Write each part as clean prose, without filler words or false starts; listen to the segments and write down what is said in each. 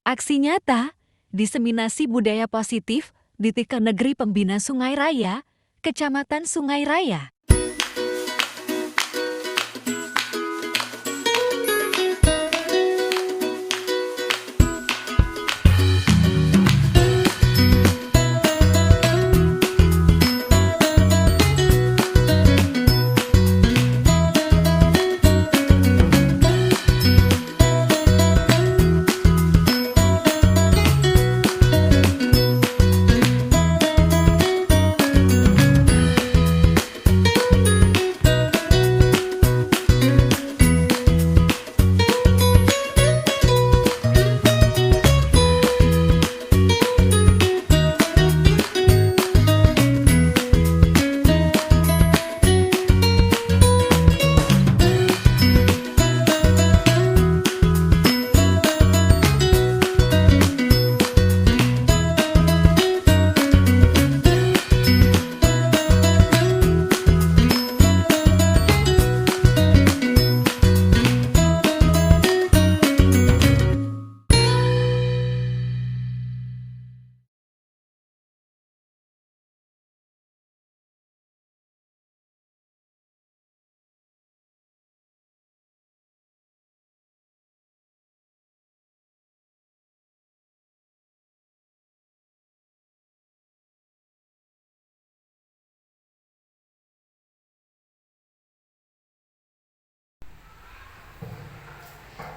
Aksi nyata, diseminasi budaya positif di Tika Negeri Pembina Sungai Raya, Kecamatan Sungai Raya.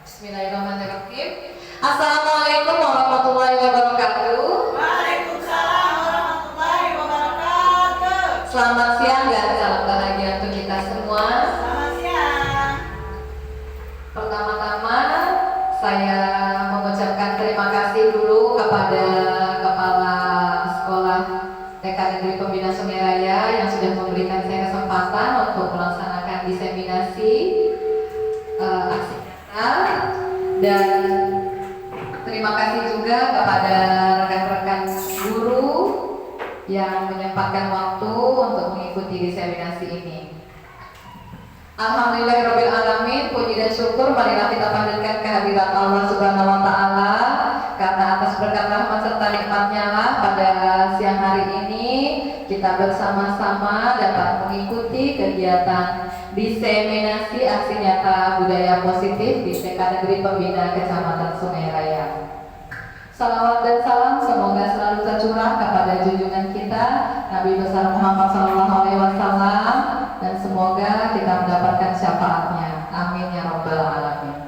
Bismillahirrahmanirrahim. Assalamualaikum warahmatullahi wabarakatuh. Waalaikumsalam warahmatullahi wabarakatuh. Selamat siang dan salam bahagia untuk kita semua. Selamat siang. Pertama-tama saya mengucapkan terima kasih dulu kepada Kepala Sekolah TK Negeri Pembina Sungai Raya yang sudah memberikan saya kesempatan untuk melaksanakan diseminasi aksi nyata, dan terima kasih juga kepada rekan-rekan guru yang menyempatkan waktu untuk mengikuti diseminasi ini. Alhamdulillahirrahmanirrahim, puji dan syukur marilah kita panjatkan kehadirat Allah Subhanahu wa Ta'ala, karena atas berkat rahmat serta nikmatnya lah pada siang hari ini kita bersama-sama dapat mengikuti kegiatan diseminasi aksi nyata budaya positif di TK Negeri Pembina Kecamatan Sungai Raya. Salawat dan salam semoga selalu tercurah kepada junjungan kita Nabi besar Muhammad SAW, dan semoga kita mendapatkan syafaatnya. Amin ya rabbal alamin.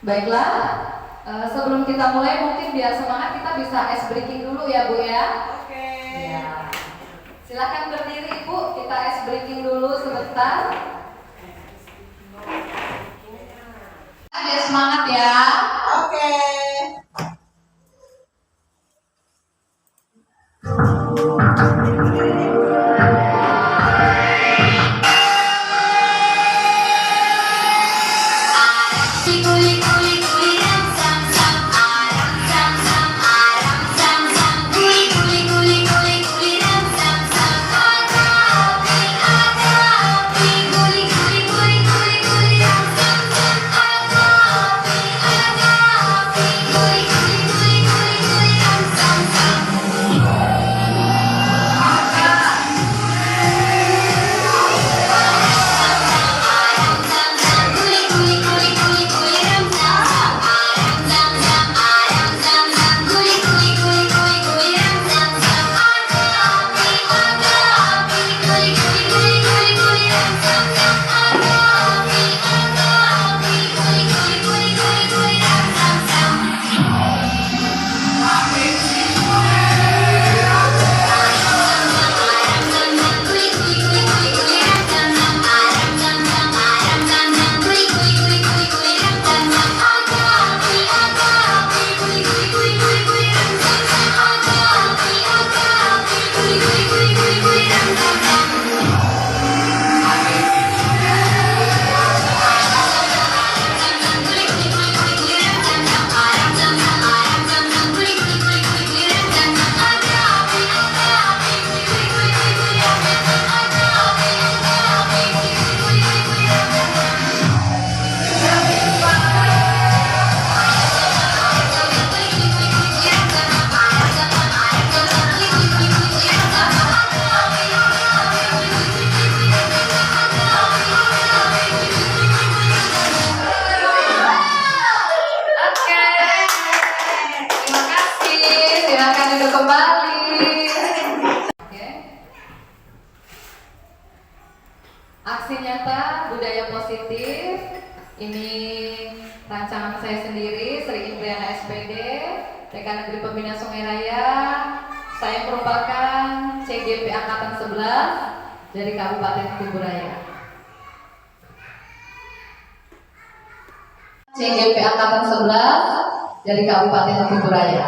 Baiklah, sebelum kita mulai mungkin biar semangat kita bisa ice breaking dulu ya Bu ya. Oke. Ya. Silakan berdiri Ibu, kita ice breaking dulu sebentar. Biar semangat ya. Oke. ternyata budaya positif ini rancangan saya sendiri, Sri Indriana SPD, TK Negeri Pembina Sungai Raya. Saya merupakan CGP Angkatan 11 dari Kabupaten Kuburaya. CGP Angkatan 11 dari Kabupaten Kuburaya.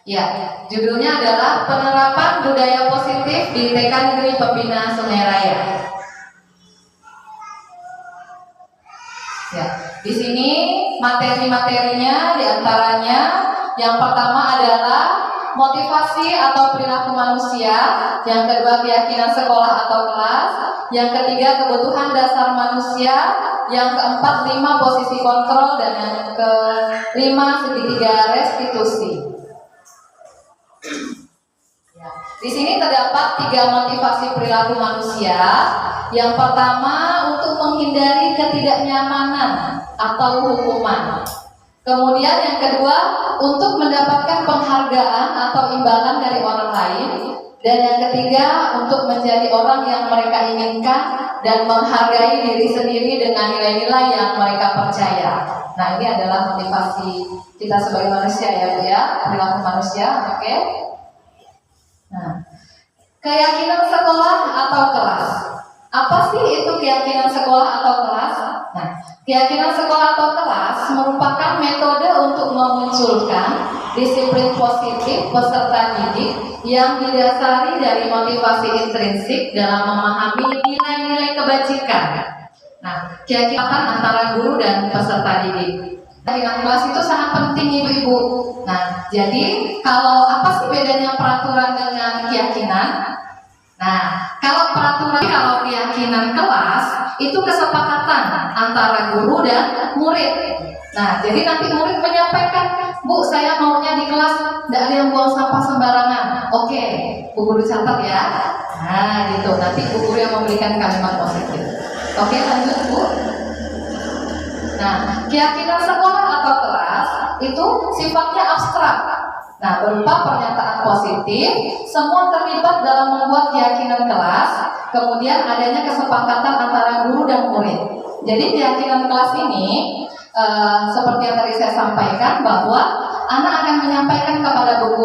Ya, judulnya adalah penerapan budaya positif di TK Negeri Pembina Sungai Raya. Ya, di sini materi-materinya diantaranya yang pertama adalah motivasi atau perilaku manusia, yang kedua keyakinan sekolah atau kelas, yang ketiga kebutuhan dasar manusia, yang keempat 5 posisi kontrol, dan yang kelima segitiga restitusi. Di sini terdapat 3 motivasi perilaku manusia. Yang pertama, untuk menghindari ketidaknyamanan atau hukuman. Kemudian yang kedua, untuk mendapatkan penghargaan atau imbalan dari orang lain. Dan yang ketiga, untuk menjadi orang yang mereka inginkan dan menghargai diri sendiri dengan nilai-nilai yang mereka percaya. Nah, ini adalah motivasi kita sebagai manusia ya Bu ya, perilaku manusia, oke? Nah, keyakinan sekolah atau kelas. Apa sih itu keyakinan sekolah atau kelas? Nah, keyakinan sekolah atau kelas merupakan metode untuk memunculkan disiplin positif peserta didik yang didasari dari motivasi intrinsik dalam memahami nilai-nilai kebajikan. Nah, keyakinan antara guru dan peserta didik. Keyakinan kelas itu sangat penting Ibu-ibu. Nah, jadi kalau apa sih bedanya peraturan dengan keyakinan? Nah, kalau keyakinan kelas itu kesepakatan antara guru dan murid. Nah, jadi nanti murid menyampaikan, Bu, saya maunya di kelas tidak ada yang buang sampah sembarangan. Oke, Bu guru catat ya. Nah, gitu. Nanti Bu guru yang memberikan kalimat positif. Oke, lanjut Bu. Nah, keyakinan sekolah atau kelas itu sifatnya abstrak. Nah, berupa pernyataan positif, semua terlibat dalam membuat keyakinan kelas, kemudian adanya kesepakatan antara guru dan murid. Jadi keyakinan kelas ini, seperti yang tadi saya sampaikan, bahwa anak akan menyampaikan kepada Bu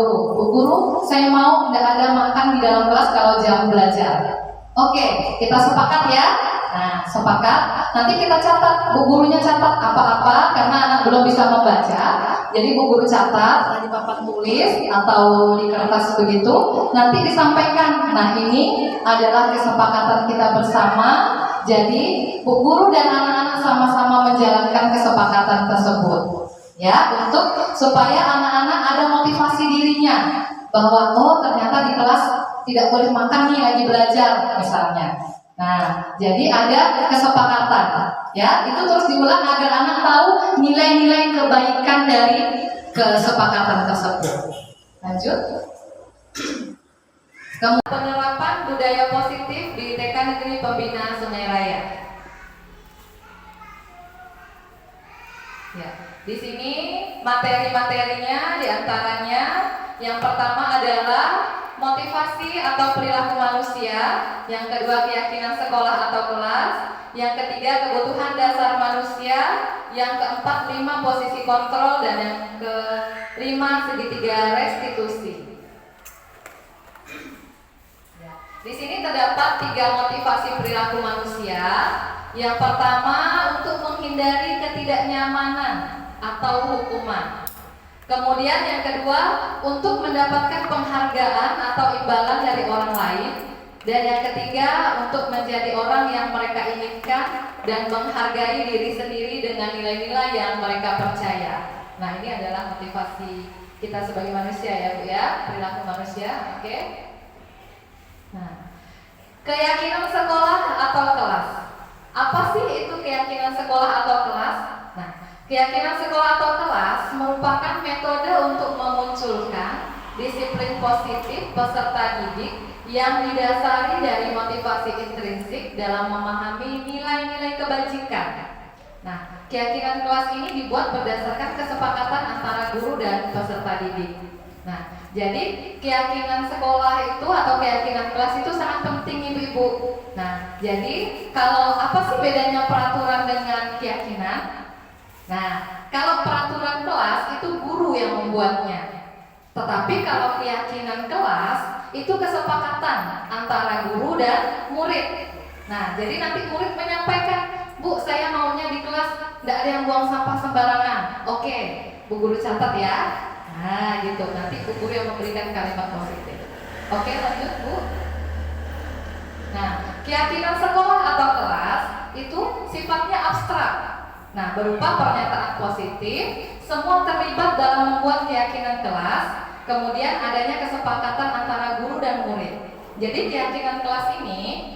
guru, saya mau tidak ada makan di dalam kelas kalau jam belajar. Oke, kita sepakat ya. Nah, sepakat. Nanti kita catat, Bu gurunya catat apa-apa karena anak belum bisa membaca. Jadi Bu guru catat di papan tulis atau di kertas begitu. Nanti disampaikan. Nah, ini adalah kesepakatan kita bersama. Jadi Bu guru dan anak-anak sama-sama menjalankan kesepakatan tersebut. Ya, untuk supaya anak-anak ada motivasi dirinya bahwa oh ternyata di kelas tidak boleh makan nih lagi belajar misalnya. Nah, jadi ada kesepakatan, ya itu terus diulang agar anak tahu nilai-nilai kebaikan dari kesepakatan tersebut. Lanjut. Kemudian penerapan budaya positif di TK Negeri Pembina Sungai Raya. Ya, di sini materi-materinya diantaranya yang pertama adalah motivasi atau perilaku manusia, yang kedua keyakinan sekolah atau kelas, yang ketiga kebutuhan dasar manusia, yang keempat 5 posisi kontrol, dan yang kelima segitiga restitusi. Di sini terdapat 3 motivasi perilaku manusia. Yang pertama, untuk menghindari ketidaknyamanan atau hukuman. Kemudian yang kedua, untuk mendapatkan penghargaan atau imbalan dari orang lain. Dan yang ketiga, untuk menjadi orang yang mereka inginkan dan menghargai diri sendiri dengan nilai-nilai yang mereka percaya. Nah, ini adalah motivasi kita sebagai manusia ya Bu ya, perilaku manusia, oke? Nah, keyakinan sekolah atau kelas. Apa sih itu keyakinan sekolah atau kelas? Nah, keyakinan sekolah atau kelas merupakan metode untuk memunculkan disiplin positif peserta didik yang didasari dari motivasi intrinsik dalam memahami nilai-nilai kebajikan. Nah, keyakinan kelas ini dibuat berdasarkan kesepakatan antara guru dan peserta didik. Nah, jadi keyakinan sekolah itu atau keyakinan kelas itu sangat penting ibu-ibu. Nah, jadi kalau apa sih bedanya peraturan dengan keyakinan? Nah, kalau peraturan kelas itu guru yang membuatnya. Tetapi kalau keyakinan kelas itu kesepakatan antara guru dan murid. Nah, jadi nanti murid menyampaikan, Bu, saya maunya di kelas tidak ada yang buang sampah sembarangan. Oke, Bu guru catat ya. Nah, gitu. Nanti Bu guru yang memberikan kalimat positif. Oke, lanjut Bu. Nah, keyakinan sekolah atau kelas itu sifatnya abstrak. Nah, berupa pernyataan positif, semua terlibat dalam membuat keyakinan kelas, kemudian adanya kesepakatan antara guru dan murid. Jadi keyakinan kelas ini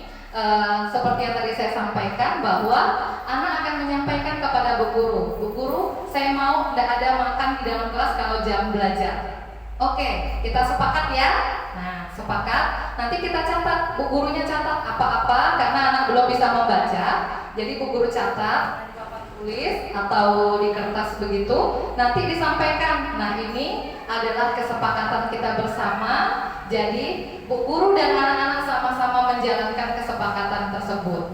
seperti yang tadi saya sampaikan bahwa anak akan menyampaikan kepada Bu Guru, saya mau tidak ada makan di dalam kelas kalau jam belajar. Oke, kita sepakat ya. Nah, sepakat. Nanti kita catat, Bu Gurunya catat apa-apa karena anak belum bisa membaca. Jadi Bu Guru catat tulis atau di kertas begitu, nanti disampaikan. Nah, ini adalah kesepakatan kita bersama. Jadi Bu Guru dan anak-anak sama-sama menjalankan kesepakatan tersebut,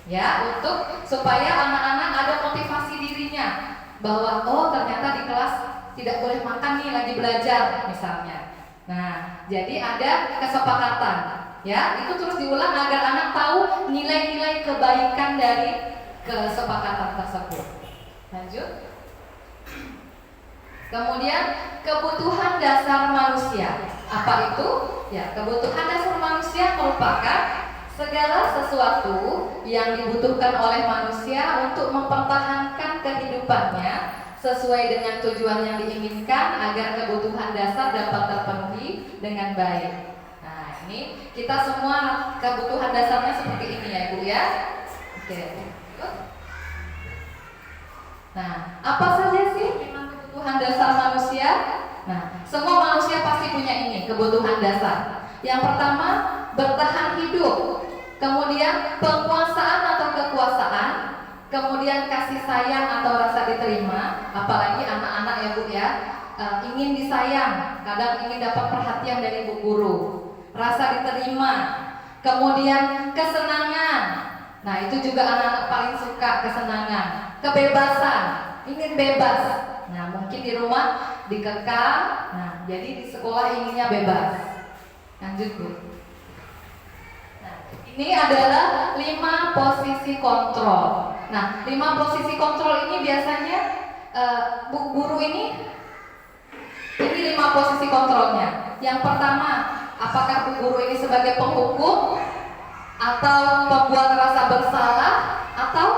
ya, untuk supaya anak-anak ada motivasi dirinya bahwa oh ternyata di kelas tidak boleh makan nih lagi belajar misalnya. Nah, jadi ada kesepakatan, ya, itu terus diulang agar anak tahu nilai-nilai kebaikan dari kesepakatan tersebut. Lanjut. Kemudian kebutuhan dasar manusia. Apa itu? Ya, kebutuhan dasar manusia merupakan segala sesuatu yang dibutuhkan oleh manusia untuk mempertahankan kehidupannya sesuai dengan tujuan yang diinginkan agar kebutuhan dasar dapat terpenuhi dengan baik. Nah, ini kita semua kebutuhan dasarnya seperti ini ya Ibu ya. Oke. Nah, apa saja sih memang kebutuhan dasar manusia? Nah, semua manusia pasti punya ini, kebutuhan dasar. Yang pertama, bertahan hidup. Kemudian penguasaan atau kekuasaan. Kemudian kasih sayang atau rasa diterima. Apalagi anak-anak ya Bu ya, ingin disayang, kadang ingin dapat perhatian dari Bu Guru. Rasa diterima. Kemudian kesenangan. Nah, itu juga anak-anak paling suka kesenangan. Kebebasan, ingin bebas. Nah, mungkin di rumah dikekang. Nah, jadi di sekolah inginnya bebas. Lanjut Bu. Nah, ini adalah 5 posisi kontrol. Nah, 5 posisi kontrol ini biasanya Bu Guru ini 5 posisi kontrolnya. Yang pertama, apakah Bu Guru ini sebagai penghukum atau pembuat rasa bersalah, atau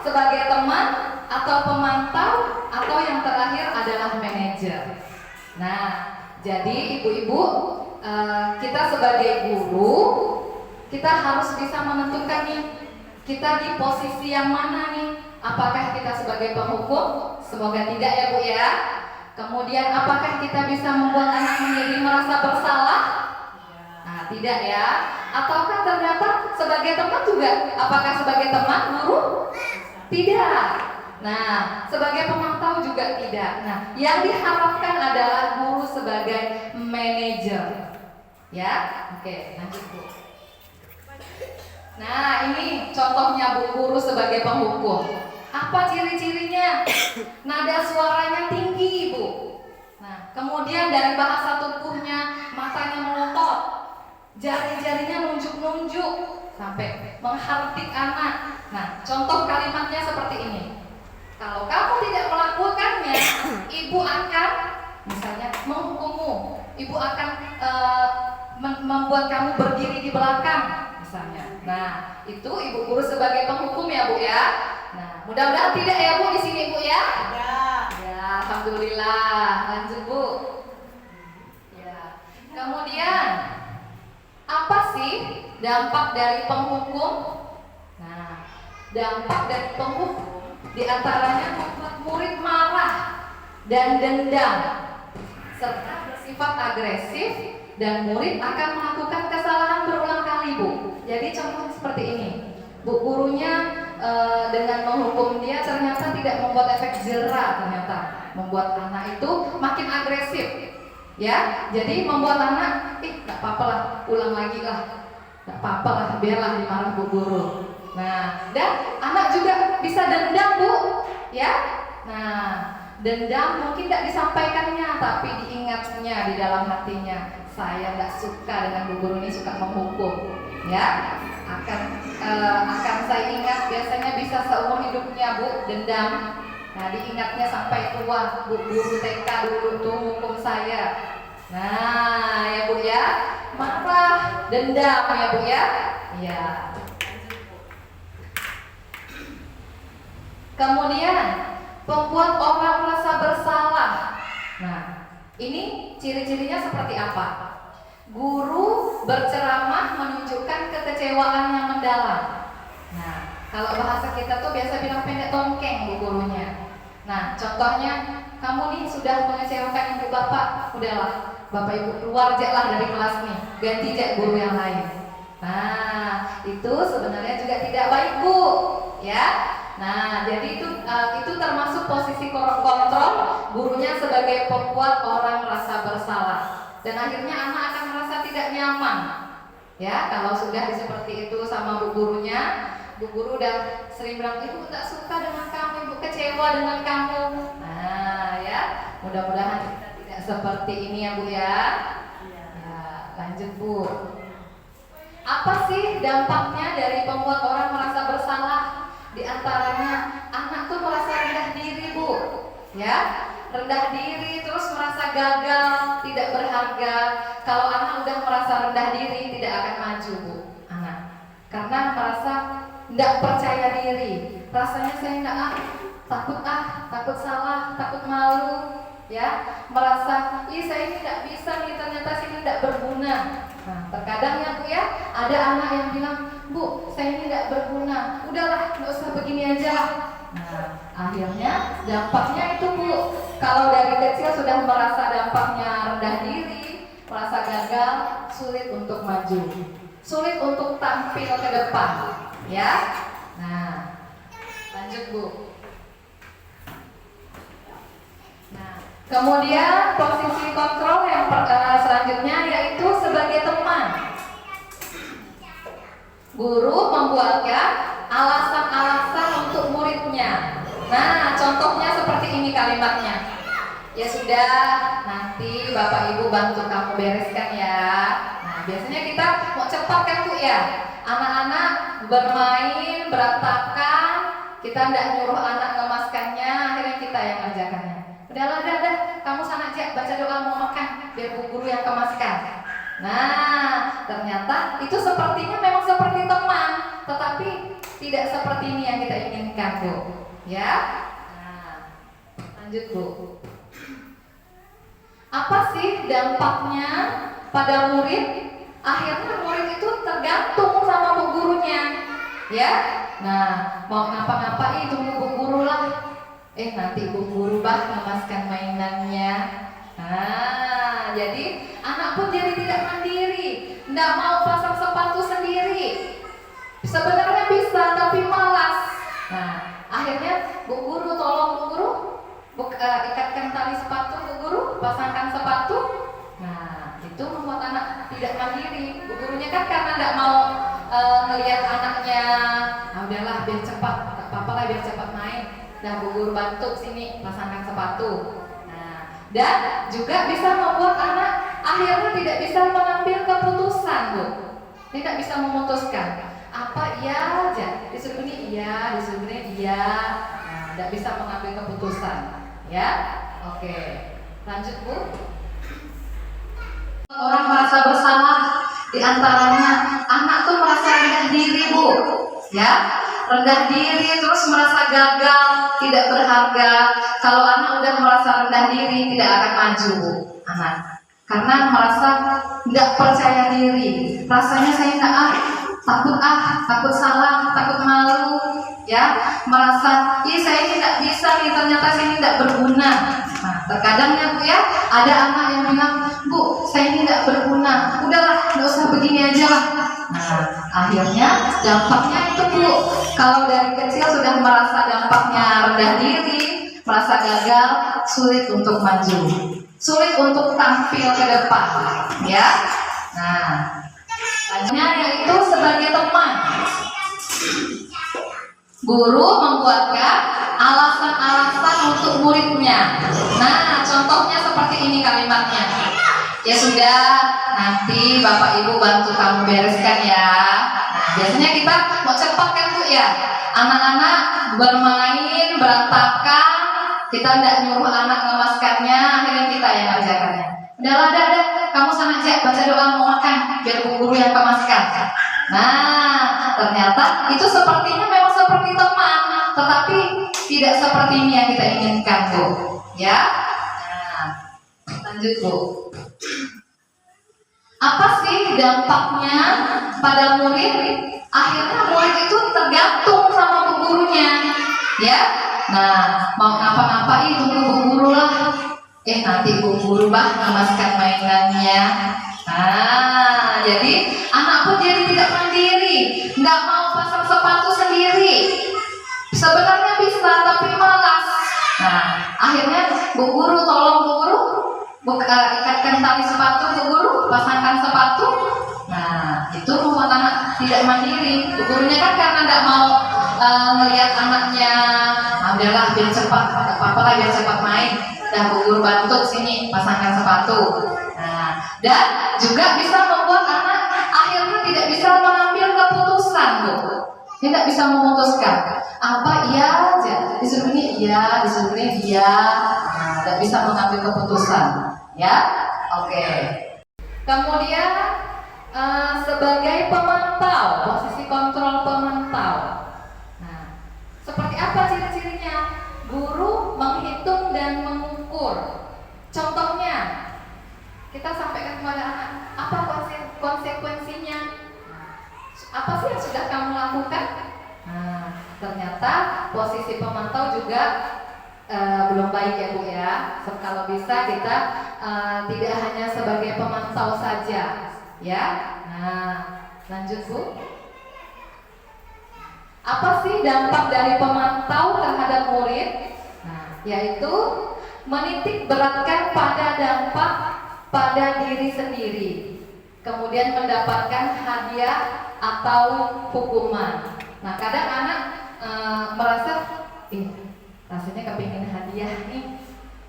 sebagai teman, atau pemantau, atau yang terakhir adalah manajer. Nah, jadi ibu-ibu, kita sebagai guru, kita harus bisa menentukan nih, kita di posisi yang mana nih? Apakah kita sebagai penghukum? Semoga tidak ya Bu ya. Kemudian apakah kita bisa membuat anak menjadi merasa bersalah? Nah, tidak ya. Ataukah ternyata sebagai teman juga? Apakah sebagai teman guru? Tidak. Nah, sebagai pemantau juga tidak. Nah, yang diharapkan adalah guru sebagai manajer. Ya, oke, lanjut Bu. Nah, ini contohnya Bu Guru sebagai penghukum. Apa ciri-cirinya? Nada suaranya tinggi, Bu. Nah, kemudian dari bahasa tubuhnya, matanya melotot, jari-jarinya nunjuk-nunjuk sampai menghardik anak. Nah, contoh kalimatnya seperti ini. Kalau kamu tidak melakukannya, ibu akan misalnya menghukummu. Ibu akan membuat kamu berdiri di belakang misalnya. Nah, itu Ibu Guru sebagai penghukum ya Bu ya. Nah, mudah-mudahan tidak ya Bu di sini Bu ya. Ya, alhamdulillah. Lanjut Bu. Ya. Kemudian apa sih dampak dari penghukum? Nah, dampak dari penghukum diantaranya membuat murid marah dan dendam serta bersifat agresif, dan murid akan melakukan kesalahan berulang kali Bu. Jadi contohnya seperti ini, Bu Gurunya dengan menghukum dia ternyata tidak membuat efek jera, ternyata membuat anak itu makin agresif. Ya, jadi membuat anak, nggak apa-apa lah, ulang lagi lah, nggak apa-apa lah, biarlah dimarah bu guru. Nah, dan anak juga bisa dendam bu, ya. Nah, dendam mungkin tidak disampaikannya, tapi diingatnya di dalam hatinya. Saya nggak suka dengan bu guru ini, suka menghukum, ya. Akan saya ingat, biasanya bisa seumur hidupnya bu, dendam. Nah, diingatnya sampai tua, bu guru TK dulu tuh hukum saya. Nah, ya bu ya, marah, dendam ya bu ya. Ya. Kemudian membuat orang merasa bersalah. Nah, ini ciri-cirinya seperti apa? Guru berceramah menunjukkan kekecewaan yang mendalam. Nah, kalau bahasa kita tuh biasa bilang pendek tongkeng bu gurunya. Nah, contohnya kamu nih sudah mengecewakan ibu bapak, udahlah, bapak ibu keluar aja lah dari kelas nih, ganti aja guru yang lain. Nah, itu sebenarnya juga tidak baik bu, ya. Nah, jadi itu termasuk posisi kontrol gurunya sebagai pembuat orang merasa bersalah, dan akhirnya anak akan merasa tidak nyaman. Ya, kalau sudah seperti itu sama bu gurunya. Bu guru udah sering bilang, ibu tak suka dengan kamu, ibu kecewa dengan kamu. Nah ya, mudah-mudahan kita tidak seperti ini ya bu ya. Ya, lanjut bu. Apa sih dampaknya dari membuat orang merasa bersalah? Di antaranya anak tuh merasa rendah diri bu, ya, rendah diri, terus merasa gagal, tidak berharga. Kalau anak udah merasa rendah diri, tidak akan maju bu, anak, karena merasa tidak percaya diri, rasanya saya takut salah, takut malu, ya, merasa, saya ini tidak bisa nih, ternyata saya ini tidak berguna. Nah, terkadang ya bu ya, ada anak yang bilang, bu, saya ini tidak berguna, udahlah, nggak usah begini aja lah. Nah, akhirnya dampaknya itu bu, kalau dari kecil sudah merasa dampaknya rendah diri, merasa gagal, sulit untuk maju, sulit untuk tampil ke depan. Ya, nah, lanjut bu. Nah, kemudian posisi kontrol yang selanjutnya yaitu sebagai teman. Guru membuatkan alasan-alasan untuk muridnya. Nah, contohnya seperti ini kalimatnya. Ya sudah, nanti bapak ibu bantu kamu bereskan ya. Nah, biasanya kita mau cepat kan bu ya. Anak-anak bermain berantakan, kita tidak nyuruh anak ngemaskannya, akhirnya kita yang ngerjakannya. Udahlah, kamu sana aja baca doa mau makan, biar bu guru yang kemaskan. Nah, ternyata itu sepertinya memang seperti teman, tetapi tidak seperti ini yang kita inginkan bu. Ya, nah, lanjut bu. Apa sih dampaknya pada murid? Akhirnya murid itu tergantung sama bu gurunya, ya. Nah, mau ngapa-ngapain tunggu bu guru lah. Nanti bu guru ngemaskan mainannya. Nah, jadi anak pun jadi tidak mandiri, nggak mau pasang sepatu sendiri. Sebenarnya bisa, tapi malas. Nah, akhirnya bu guru tolong bu guru, ikatkan tali sepatu bu guru, pasangkan sepatu. Nah, itu membuat anak tidak mandiri. Bu gurunya kan karena tidak mau melihat anaknya, udahlah biar cepat, tak apa-apa lah biar cepat main. Nah, bu guru bantu sini pasangkan sepatu. Nah, dan juga bisa membuat anak akhirnya tidak bisa mengambil keputusan bu, tidak bisa memutuskan apa iya aja, disuruh ini iya, disuruh ini iya. Nah, tidak bisa mengambil keputusan, ya. Oke, lanjut bu. Orang merasa bersalah, diantaranya anak tuh merasa rendah diri bu, ya, rendah diri, terus merasa gagal, tidak berharga. Kalau anak udah merasa rendah diri, tidak akan maju bu, anak, karena merasa tidak percaya diri, rasanya saya takut salah, takut malu, ya, merasa saya ini tidak bisa nih, ternyata saya ini tidak berguna. Nah, terkadang ya bu ya, ada anak yang bilang, bu, saya ini tidak berguna, udahlah, nggak usah begini aja lah. Nah, akhirnya dampaknya itu bu, kalau dari kecil sudah merasa dampaknya rendah diri, merasa gagal, sulit untuk maju. sulit untuk tampil ke depan, ya. Nah, selanjutnya yaitu sebagai teman. Guru membuatkan alasan-alasan untuk muridnya. Nah, contohnya seperti ini kalimatnya. Ya sudah, nanti Bapak Ibu bantu kamu bereskan ya. Nah, biasanya kita mau cepat kan Bu ya. Anak-anak bermain berantakan, kita tidak nyuruh anak ngemaskannya, akhirnya kita yang ngerjakannya. Udah, kamu sana aja baca doa mau makan, biar Bu Guru yang kemaskan. Nah, ternyata itu sepertinya memang seperti teman, tetapi tidak seperti ini yang kita inginkan Bu. Ya, nah, lanjut Bu. Apa sih dampaknya pada murid? Akhirnya murid itu tergantung sama Bu Gurunya, ya. Nah, mau ngapa-ngapain tunggu Bu Guru lah. Nanti Bu Guru ngemaskan mainannya. Nah, jadi anak pun jadi tidak mandiri, nggak mau pasang sepatu sendiri. Sebenarnya bisa tapi malas. Nah, akhirnya Bu Guru tolong Bu Guru ikatkan tali sepatu Bu Guru, pasangkan sepatu. Nah, itu membuat anak tidak mandiri. Bu Gurunya kan karena nggak mau melihat anaknya, udahlah biar cepat, apa-apa lah biar cepat main. Dan Bu Guru bantu sini pasangkan sepatu. Nah, dan juga bisa membuat anak akhirnya tidak bisa mengambil keputusan Bu. Tidak bisa memutuskan apa iya aja, disuruh ini iya, disuruh ini iya. Nah, tidak bisa mengambil keputusan, ya. Oke. Kemudian sebagai pemantau, posisi kontrol pemantau. Nah, seperti apa ciri-cirinya? Guru menghitung dan mengukur. Contohnya, kita sampaikan kepada anak, apa konsekuensinya? Apa sih yang sudah kamu lakukan? Nah, ternyata posisi pemantau juga belum baik ya Bu ya. Kalau bisa kita tidak hanya sebagai pemantau saja, ya. Nah, lanjut Bu. Apa sih dampak dari pemantau terhadap murid? Nah, yaitu menitik beratkan pada dampak pada diri sendiri, kemudian mendapatkan hadiah atau hukuman. Nah, kadang anak merasa, rasanya kepingin hadiah nih.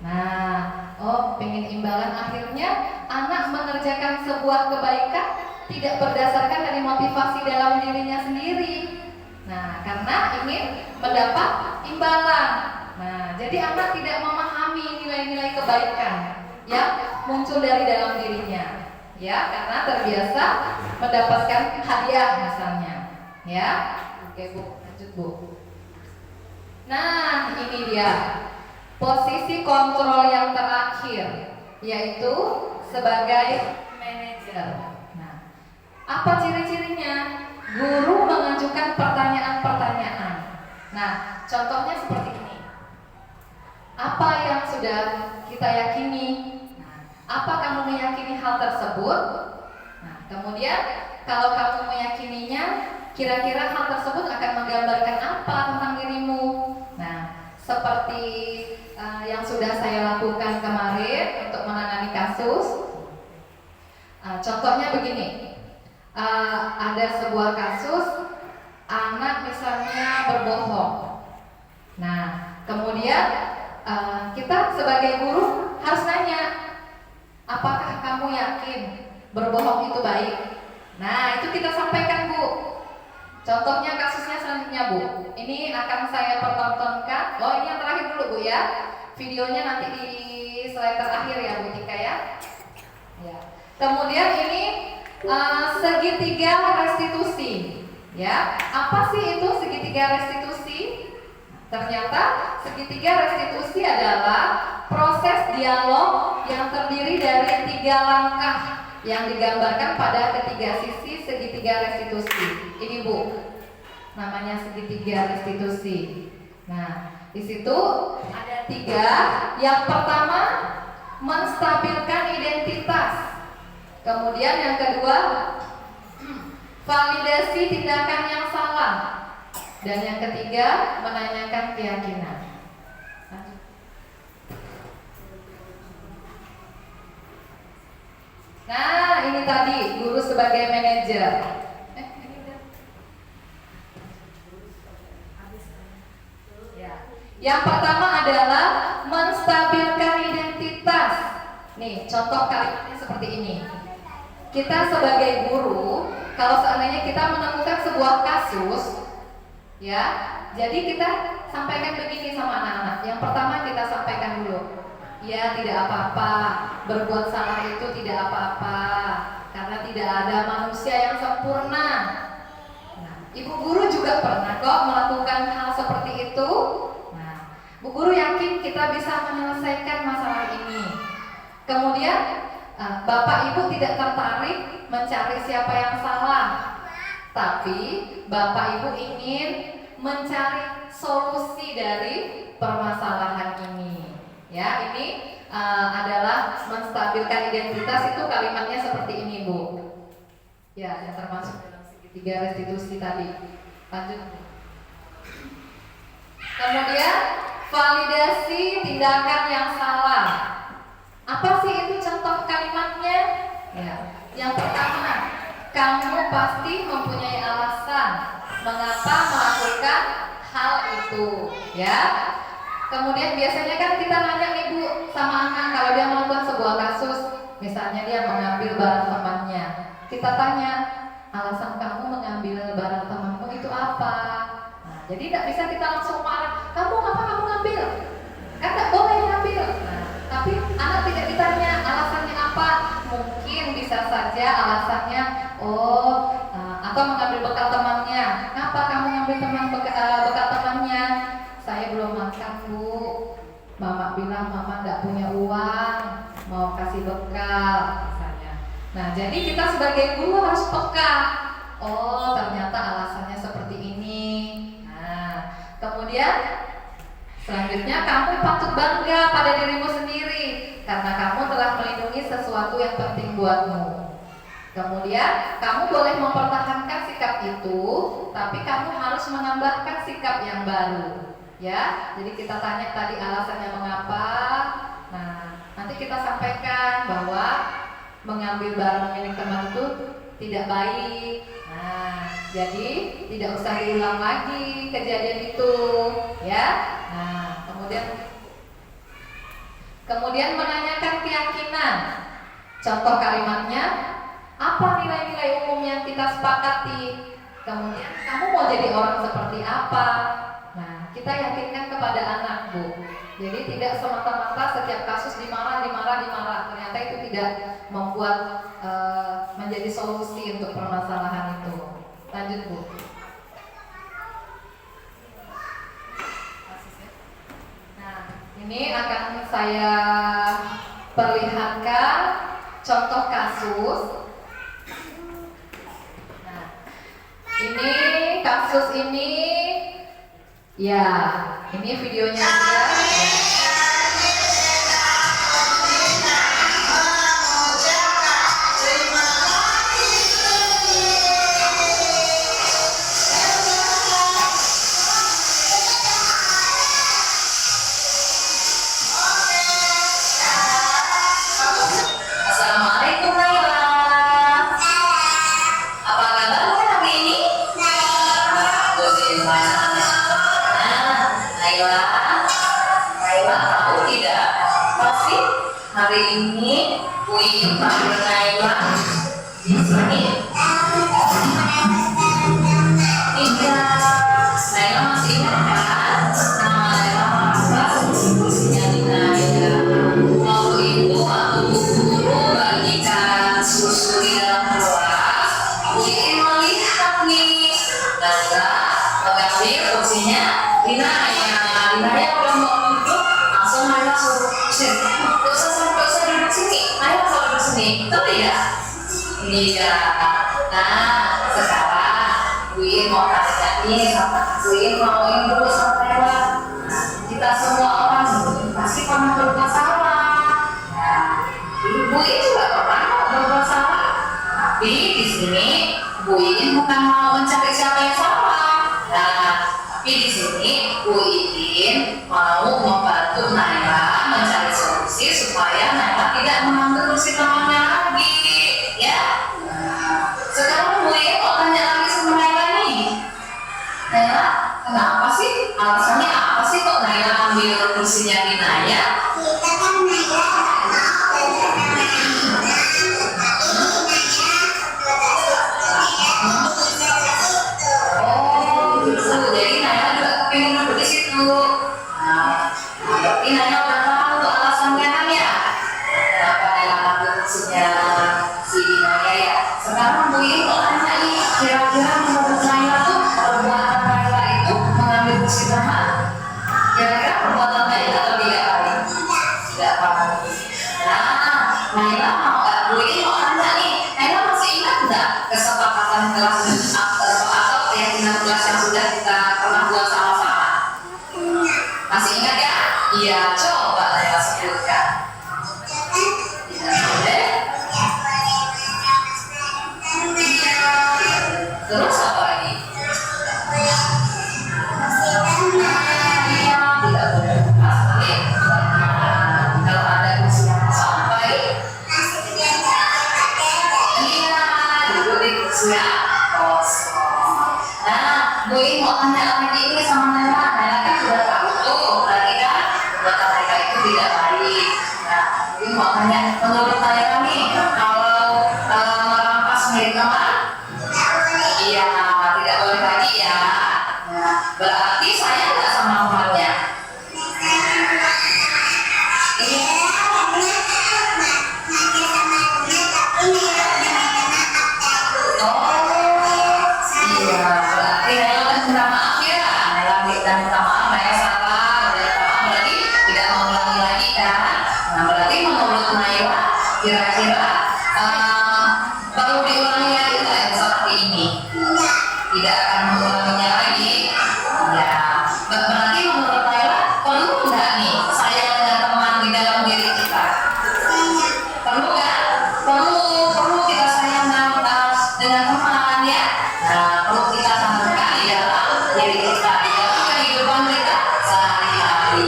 Nah, pengen imbalan. Akhirnya anak mengerjakan sebuah kebaikan tidak berdasarkan dari motivasi dalam dirinya sendiri. Nah, karena ingin mendapat imbalan. Nah, jadi anak tidak memahami nilai-nilai kebaikan yang muncul dari dalam dirinya, ya, karena terbiasa mendapatkan hadiah misalnya, ya. Oke Bu, lanjut Bu. Nah, ini dia posisi kontrol yang terakhir, yaitu sebagai manajer. Nah, apa ciri-cirinya? Guru mengajukan pertanyaan-pertanyaan. Nah, contohnya seperti ini. Apa yang sudah kita yakini? Nah, apa kamu meyakini hal tersebut? Nah, kemudian kalau kamu meyakininya, kira-kira hal tersebut akan menggambarkan apa tentang dirimu? Nah, seperti yang sudah saya lakukan kemarin untuk menangani kasus. Contohnya begini. Ada sebuah kasus anak misalnya berbohong. Nah, kemudian kita sebagai guru harus nanya, apakah kamu yakin berbohong itu baik? Nah, itu kita sampaikan Bu. Contohnya kasusnya selanjutnya Bu. Ini akan saya pertontonkan. Ini yang terakhir dulu Bu ya. Videonya nanti di slide terakhir ya Bu Tika ya. Kemudian ini segitiga restitusi, ya. Apa sih itu segitiga restitusi? Ternyata segitiga restitusi adalah proses dialog yang terdiri dari 3 langkah yang digambarkan pada ketiga sisi segitiga restitusi. Ini Bu, namanya segitiga restitusi. Nah, di situ ada 3. Yang pertama, menstabilkan identitas. Kemudian yang kedua, validasi tindakan yang salah. Dan yang ketiga, menanyakan keyakinan. ini tadi, guru sebagai manajer? Ya. Yang pertama adalah menstabilkan identitas. Nih, contoh kalimatnya seperti ini. Kita sebagai guru, kalau seandainya kita menemukan sebuah kasus, ya, jadi kita sampaikan begini sama anak-anak. Yang pertama kita sampaikan dulu, ya tidak apa-apa, berbuat salah itu tidak apa-apa, karena tidak ada manusia yang sempurna. Nah, ibu guru juga pernah kok melakukan hal seperti itu. Nah, bu guru yakin kita bisa menyelesaikan masalah ini. Kemudian bapak ibu tidak tertarik mencari siapa yang salah, tapi bapak ibu ingin mencari solusi dari permasalahan ini. Ya, ini adalah menstabilkan identitas. Itu kalimatnya seperti ini, Bu. Ya, yang termasuk dalam segitiga restitusi tadi. Lanjut. Kemudian validasi tindakan yang salah. Apa sih itu contoh kalimatnya? Ya, yang pertama, kamu pasti mempunyai alasan mengapa melakukan hal itu, ya. Kemudian biasanya kan kita nanya nih Bu sama anak kalau dia melakukan sebuah kasus, misalnya dia mengambil barang temannya, kita tanya, alasan kamu mengambil barang temanmu itu apa? Nah, jadi tidak bisa kita langsung marah, kamu apa kamu ngambil? Kan tidak boleh ngambil. Nah, tapi anak tidak ditanya alasannya apa, mungkin bisa saja alasannya atau mengambil bekal temannya. Kenapa kamu ngambil bekal temannya? Saya belum makan Bu, mama bilang mama nggak punya uang, mau kasih bekal misalnya. Nah, jadi kita sebagai guru harus peka. Oh, ternyata alasannya seperti ini. Nah, kemudian selanjutnya kamu patut bangga pada dirimu sendiri karena kamu telah melindungi sesuatu yang penting buatmu. Kemudian kamu boleh mempertahankan sikap itu, tapi kamu harus menambahkan sikap yang baru. Ya, jadi kita tanya tadi alasannya mengapa. Nah, nanti kita sampaikan bahwa mengambil barang milik teman itu tidak baik. Nah, jadi tidak usah diulang lagi kejadian itu, ya. Nah, kemudian menanyakan keyakinan. Contoh kalimatnya, apa nilai-nilai umum yang kita sepakati? Kemudian kamu mau jadi orang seperti apa? Nah, kita yakinkan kepada anak, Bu. Jadi tidak semata-mata setiap kasus dimarah. Ternyata itu tidak membuat menjadi solusi untuk permasalahan itu. Lanjut, Bu. Nah, ini akan saya perlihatkan contoh kasus. Nah, ini kasus ini. Ya, ini videonya aja. Assalamualaikum Naila. Apa kabarnya hari ini? Naila tahu tidak? Pasti hari ini Win panggil Naila di sini. Tidak, Naila masih ingat kan? Nama Naila apa? Jadi Naila. Waktu itu aku guru bagikan susu di dalam kelas. Win melihat nih, Naila mengambil kursinya di Naila. Naya udah mau duduk, langsung Naya suruh sini. Gak usah duduk sini. Naya kalau duduk sini, betul ya? Iya. Nah, sekarang Win mau tanya nih sama Win mau dulu sama Naya. Kita semua orang pasti pernah berbuat salah. Nah, Win juga pernah berbuat salah. Tapi di sini Win bukan mau mencari siapa yang salah. Nah, tapi di sini Win mau membantu Naila mencari solusi supaya Naila tidak mengambil kursi temannya lagi, ya. mengambil kursinya Dinaya. Oh, gitu. Jadi Naya juga pengen duduk di situ. Nah, berarti Naya udah tahu alasannya kan ya? Kenapa Naya ambil kursinya si Dinaya ya? Sekarang Bu Iin mau tanya nih, kira-kira menurut Naya tuh perbuatan Naya itu mengambil kursi teman? Kira-kira perbuatan Naya atau tidak kali? Tidak paham. Nah, Naya mau nggak? Bu Iin mau tanya nih, Naya masih ingat nggak kesepakatan kelas atau keyakinan kelas yang sudah kita pernah buat sama-sama? Masih ingat ya? Iya, coba Naya sebutkan. Ya, boleh. Terus apa lagi? Iya, tidak boleh lepas balik. Kalau ada kursi yang sampai, iya, duduk di kursi yang kosong. Nah, Bu Iin mau tanya lagi ini sama Naya. Naya kan sudah tahu tuh, berarti kan buatan mereka itu tidak baik. Nah, Bu Iin mau tanya, menurut Naya nih, kalau merampas milik teman, iya, tidak boleh lagi ya. Nah, berarti saya nggak sama temannya. Oh, iya, berarti Naya udah minta maaf ya. Naya udah minta maaf, Naya salah, udah minta maaf, berarti tidak mengulangi lagi kan. Nah, berarti menurut Naya, kira-kira perlu diulangi lagi nggak yang seperti ini? Tidak akan mengulanginya lagi. Ya, berarti menurut Naya perlu nggak nih sayang dengan teman di dalam diri kita? Perlu nggak? Perlu kita sayang dengan teman ya. Nah, perlu kita tanamkan di dalam diri kita, di dalam kehidupan kita sehari-hari.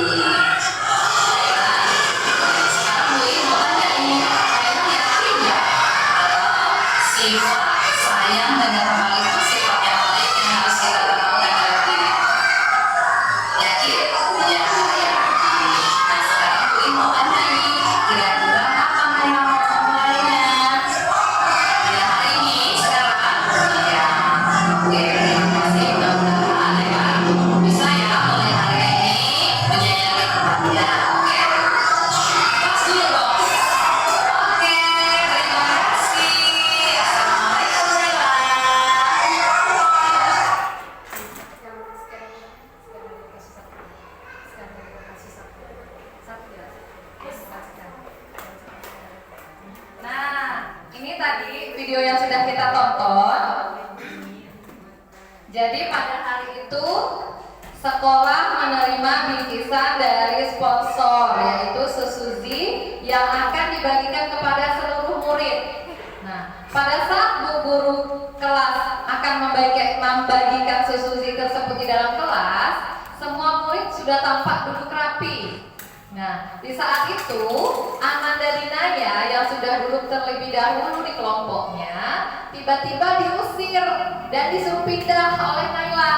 Sekarang Bu Iin mau tanya nih, kalian yakin nggak sifat sayang dengan teman itu sifat yang baik yang harus kita tanamkan dalam diri? Yakin? Ya, yakin. Nah, sekarang Bu Iin mau tanya nih, kira-kira apa Naya mau mulainya? Ya, hari ini sekarang. Ya, oke, terima kasih. Mudah-mudahan Naya bisa ya mulai hari ini menyayangi temannya. Oke, pas dulu dong. Oke, terima kasih. Assalamualaikum Naya. Nah, ini tadi video yang sudah kita tonton. Jadi pada hari itu sekolah menerima bingkisan dari sponsor, yaitu Suzuki yang akan dibagikan kepada seluruh murid. Nah, pada saat Bu Guru kelas akan membagikan Suzuki tersebut di dalam kelas, semua murid sudah tampak duduk rapi. Nah, di saat itu Amanda Dinaya yang sudah duduk terlebih dahulu di kelompoknya tiba-tiba diusir dan disuruh pindah oleh Naila.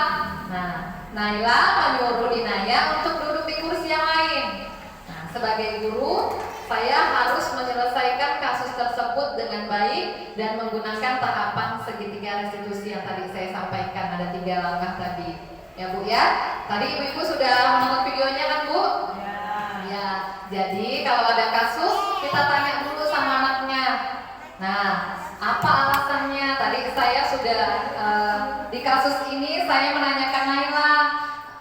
Nah, Naila menyuruh Dinaya untuk duduk di kursi yang lain. Nah, sebagai guru, saya harus menyelesaikan kasus tersebut dengan baik dan menggunakan tahapan segitiga restitusi yang tadi saya sampaikan. Ada 3 langkah tadi. Ya Bu ya, tadi ibu-ibu sudah menonton videonya kan Bu? Ya, jadi kalau ada kasus kita tanya dulu sama anaknya. Nah, apa alasannya? Tadi saya sudah di kasus ini saya menanyakan Naila,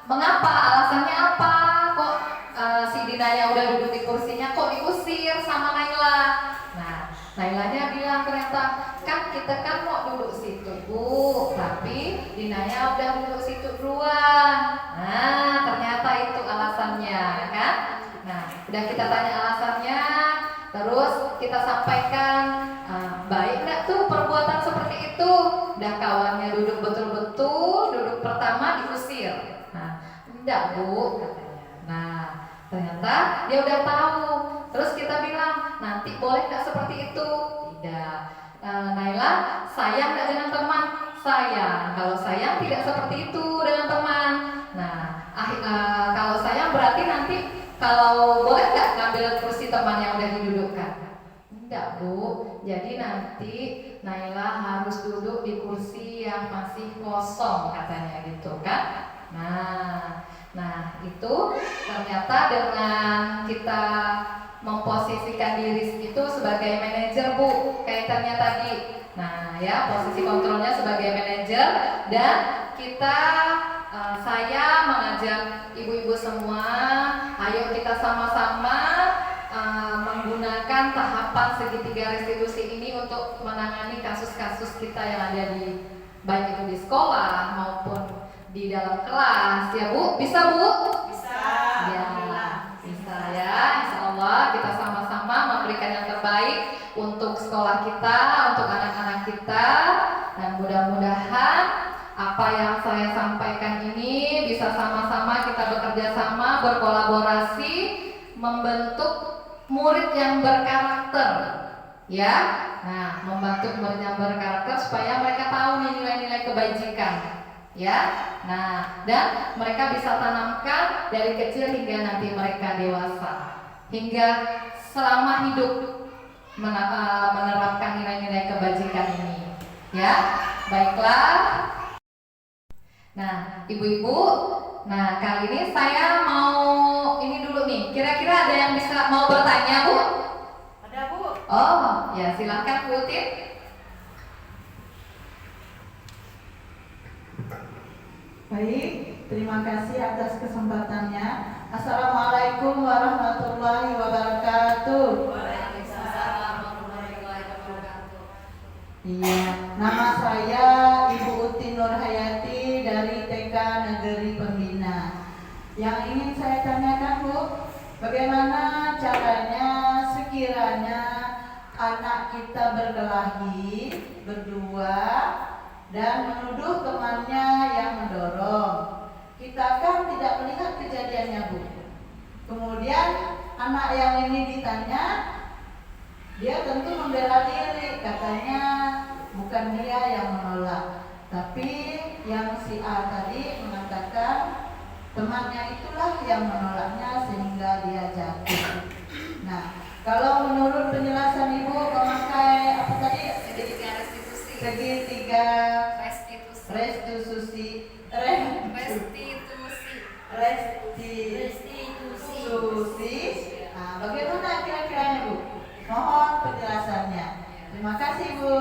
mengapa? Alasannya apa? Kok si Dinaya udah duduk di kursinya kok diusir sama Naila? Nah, Nailanya bilang ternyata kan kita kan mau duduk situ Bu, tapi Dinaya udah duduk situ duluan. Nah, ternyata itu alasannya kan? Nah, udah kita tanya alasannya, terus kita sampaikan, baik nggak tuh perbuatan seperti itu? Udah kawannya duduk betul-betul, duduk pertama diusir. Nah, enggak Bu, katanya. Nah, ternyata dia udah tahu. Terus kita bilang, nanti boleh nggak seperti itu? Tidak. Naila, sayang nggak dengan teman? Sayang. Kalau sayang tidak seperti itu dengan teman. Nah, kalau sayang berarti nanti Kalau boleh nggak ngambil kursi teman yang udah didudukkan? Enggak Bu, jadi nanti Naila harus duduk di kursi yang masih kosong katanya gitu kan? Nah itu ternyata dengan kita memposisikan diri itu sebagai manajer Bu, kaitannya tadi. Nah ya, posisi kontrolnya sebagai manajer, dan kita saya mengajak ibu-ibu semua, ayo kita sama-sama menggunakan tahapan segitiga restitusi ini untuk menangani kasus-kasus kita yang ada di baik itu di sekolah maupun di dalam kelas ya Bu. Bisa Bu? Bisa. Ya, bisa ya. Insya Allah kita sama-sama memberikan yang terbaik untuk sekolah kita, untuk anak-anak kita, dan mudah-mudahan apa yang saya sampaikan ini bisa sama-sama kita bekerja sama, berkolaborasi, membentuk murid yang berkarakter, ya. Nah, membentuk murid yang berkarakter supaya mereka tahu nih nilai-nilai kebajikan, ya. Nah, dan mereka bisa tanamkan dari kecil hingga nanti mereka dewasa, hingga selama hidup menerapkan nilai-nilai kebajikan ini, ya. Baiklah. Nah, ibu-ibu, nah kali ini saya mau ini dulu nih. Kira-kira ada yang bisa mau bertanya, Bu? Ada Bu. Oh, ya silahkan Bu Utin. Baik, terima kasih atas kesempatannya. Assalamualaikum warahmatullahi wabarakatuh. Waalaikumsalam warahmatullahi wabarakatuh. Iya, nama saya Ibu Utin Nurhayati dari TK Negeri Pembina. Yang ingin saya tanyakan Bu, bagaimana caranya sekiranya anak kita berkelahi berdua dan menuduh temannya yang mendorong. Kita kan tidak melihat kejadiannya Bu. Kemudian anak yang ini ditanya, dia tentu membela diri, katanya bukan dia yang menolak, tapi yang si A tadi mengatakan temannya itulah yang menolaknya sehingga dia jatuh. Nah, kalau menurut penjelasan Ibu memakai apa tadi? Segitiga restitusi. Segitiga Restitusi. restitusi. Nah, bagaimana kira-kiranya Bu? Mohon penjelasannya. Terima kasih Bu.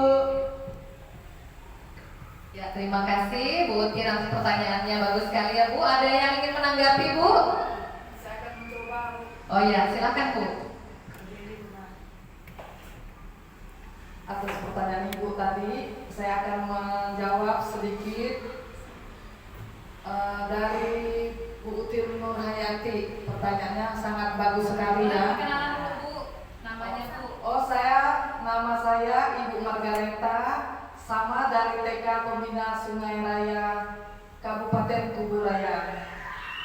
Ya, terima kasih Bu Utin atas pertanyaannya, bagus sekali ya Bu. Ada yang ingin menanggapi Bu? Saya akan mencoba. Oh ya, silakan Bu. Atas pertanyaan Ibu tadi, saya akan menjawab sedikit dari Bu Utin Nurhayati. Pertanyaannya sangat bagus sekali ya. Kenalan dulu Bu, namanya Bu. Oh, nama saya Ibu Margareta, sama dari TK Pembina Sungai Raya, Kabupaten Kuburaya.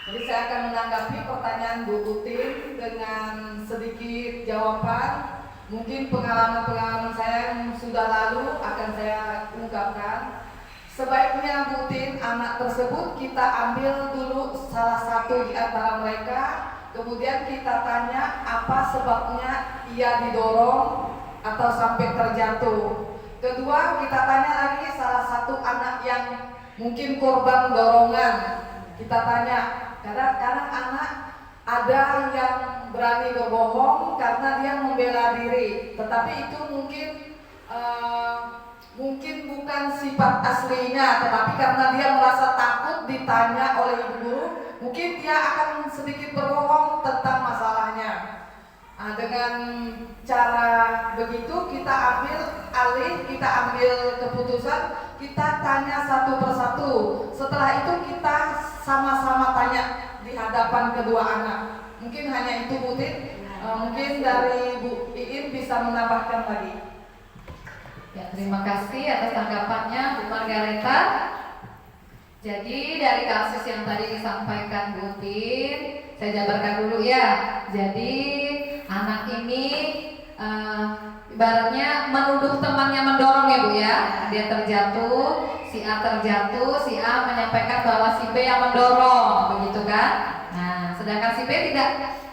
Jadi saya akan menanggapi pertanyaan Bu Utin dengan sedikit jawaban. Mungkin pengalaman-pengalaman saya yang sudah lalu akan saya ungkapkan. Sebaiknya Bu Utin, anak tersebut kita ambil dulu salah satu di antara mereka, kemudian kita tanya apa sebabnya ia didorong atau sampai terjatuh. Kedua, kita tanya lagi salah satu anak yang mungkin korban dorongan. Kita tanya, kadang-kadang anak ada yang berani berbohong karena dia membela diri, tetapi itu mungkin bukan sifat aslinya, tetapi karena dia merasa takut ditanya oleh ibu guru, mungkin dia akan sedikit berbohong tentang masalahnya. Nah, dengan cara begitu kita ambil alih, kita ambil keputusan, kita tanya satu persatu. Setelah itu kita sama-sama tanya di hadapan kedua anak. Mungkin hanya itu Bu Utin. Mungkin dari Bu Iin bisa menambahkan lagi. Ya, terima kasih atas tanggapannya Bu Margareta. Jadi dari kasus yang tadi disampaikan Bu Utin, saya jabarkan dulu ya. Jadi anak ini ibaratnya menuduh temannya mendorong ya Bu ya. Dia terjatuh, si A terjatuh, si A menyampaikan bahwa si B yang mendorong, begitu kan? Nah, sedangkan si B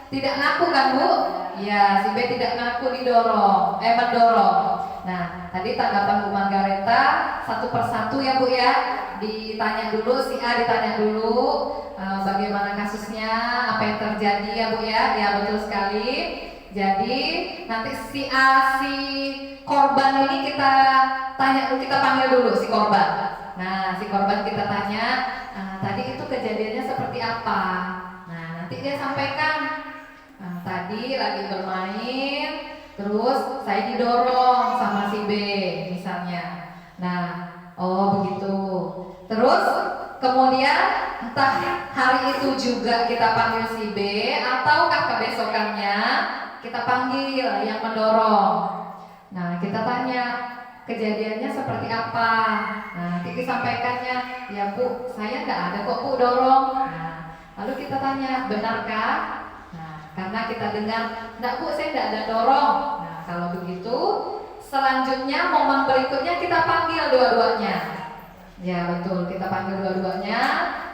tidak ngaku kan Bu? Ya, si B tidak ngaku mendorong. Nah, tadi tanggapan Bu Margareta satu persatu ya Bu ya. Ditanya dulu, si A ditanya dulu bagaimana kasusnya, apa yang terjadi ya Bu ya. Ya betul sekali. Jadi nanti si A, si korban ini kita panggil dulu si korban. Nah, si korban kita tanya, tadi itu kejadiannya seperti apa? Nah, nanti dia sampaikan. Tadi lagi bermain, terus saya didorong sama si B misalnya. Nah, oh begitu. Terus kemudian entah hari itu juga kita panggil si B ataukah kebesokannya kita panggil yang mendorong. Nah, kita tanya kejadiannya seperti apa. Nah, nanti disampaikannya, ya Bu, saya nggak ada kok Bu dorong. Nah, lalu kita tanya, benarkah? Karena kita dengar, enggak Bu, saya enggak ada dorong. Nah, kalau begitu, selanjutnya momen berikutnya kita panggil dua-duanya. Ya betul, kita panggil dua-duanya.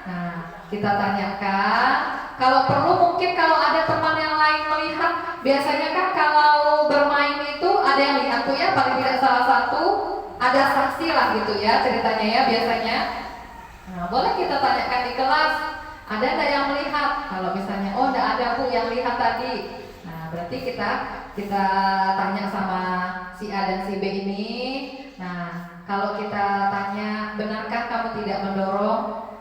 Nah, kita tanyakan. Kalau perlu mungkin kalau ada teman yang lain melihat, biasanya kan kalau bermain itu ada yang lihat tuh ya, paling tidak salah satu, ada saksi lah gitu ya ceritanya ya biasanya. Nah, boleh kita tanyakan di kelas. Ada nggak yang melihat? Kalau misalnya, oh nggak ada Bu yang lihat tadi. Nah, berarti kita tanya sama si A dan si B ini. Nah, kalau kita tanya, benarkah kamu tidak mendorong?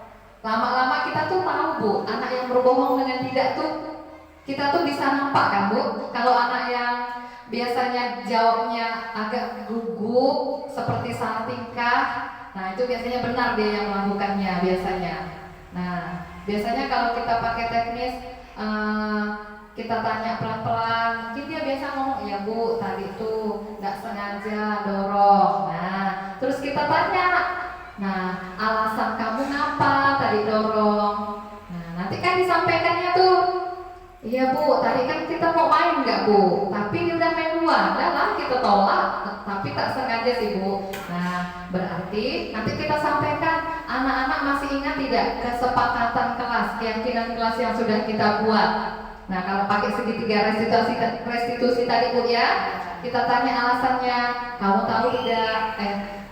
Lama-lama kita tuh tahu Bu, anak yang berbohong dengan tidak tuh kita tuh bisa nampak kan Bu. Kalau anak yang biasanya jawabnya agak gugup, seperti salah tingkah, nah itu biasanya benar dia yang melakukannya biasanya. Nah, biasanya kalau kita pakai teknis kita tanya pelan-pelan, mungkin dia biasa ngomong, ya Bu tadi itu nggak sengaja dorong. Nah, terus kita tanya, nah alasan kamu ngapa tadi dorong? Nah, nanti kan disampaikannya tuh, iya Bu tadi kan kita mau main nggak Bu, tapi dia udah main luar, lah kita tolak, tapi tak sengaja sih Bu. Nah, berarti nanti kita sampaikan, anak-anak masih ingat tidak kesepakatan kelas, keyakinan kelas yang sudah kita buat. Nah, kalau pakai segitiga restitusi tadi Bu ya, kita tanya alasannya, kamu tahu tidak?